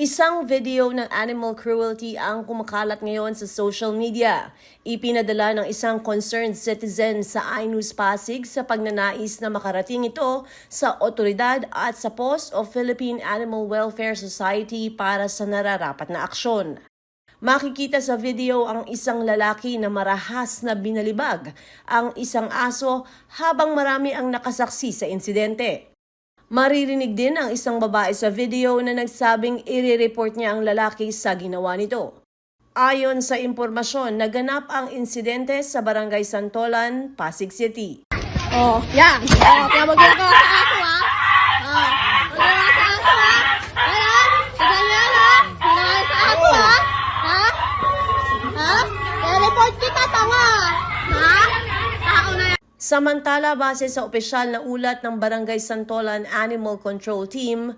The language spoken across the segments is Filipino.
Isang video ng animal cruelty ang kumakalat ngayon sa social media. Ipinadala ng isang concerned citizen sa iNews Pasig sa pagnanais na makarating ito sa otoridad at sa Post of Philippine Animal Welfare Society para sa nararapat na aksyon. Makikita sa video ang isang lalaki na marahas na binalibag ang isang aso habang marami ang nakasaksi sa insidente. Maririnig din ang isang babae sa video na nagsabing i-report niya ang lalaki sa ginawa nito. Ayon sa impormasyon, naganap ang insidente sa Barangay Santolan, Pasig City. Oh, yan. Oh, kaya mag-iwa ka sa aso, ha? Oh, mag-iwa sa aso, ha? Ayan, ganyan, ha? Mag-iwa sa aso, ha? Ha? Ha? Kaya report kita, tanga. Ha? Tao na yan. Samantala, base sa opisyal na ulat ng Barangay Santolan Animal Control Team,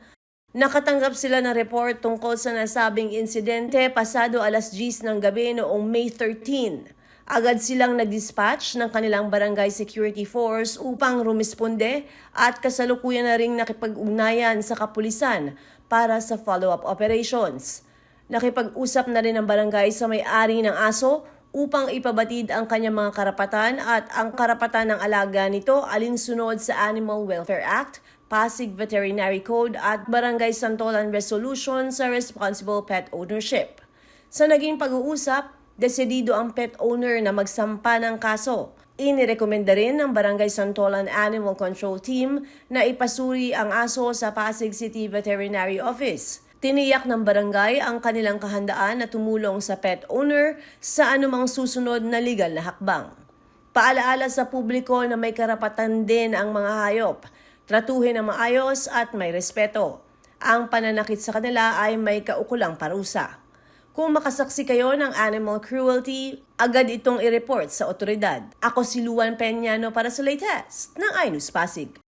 nakatanggap sila ng report tungkol sa nasabing insidente pasado alas 10 ng gabi noong May 13. Agad silang nag-dispatch ng kanilang barangay security force upang rumisponde at kasalukuyan na ring nakipag-ugnayan sa kapulisan para sa follow-up operations. Nakipag-usap na rin ang barangay sa may-ari ng aso upang ipabatid ang kanyang mga karapatan at ang karapatan ng alaga nito alinsunod sa Animal Welfare Act, Pasig Veterinary Code at Barangay Santolan Resolution sa Responsible Pet Ownership. Sa naging pag-uusap, desidido ang pet owner na magsampa ng kaso. Inirekomenda rin ng Barangay Santolan Animal Control Team na ipasuri ang aso sa Pasig City Veterinary Office. Tiniyak ng barangay ang kanilang kahandaan na tumulong sa pet owner sa anumang susunod na legal na hakbang. Paalaala sa publiko na may karapatan din ang mga hayop. Tratuhin ng maayos at may respeto. Ang pananakit sa kanila ay may kaukulang parusa. Kung makasaksi kayo ng animal cruelty, agad itong i-report sa otoridad. Ako si Luan Peñano para sa latest ng iNews Pasig.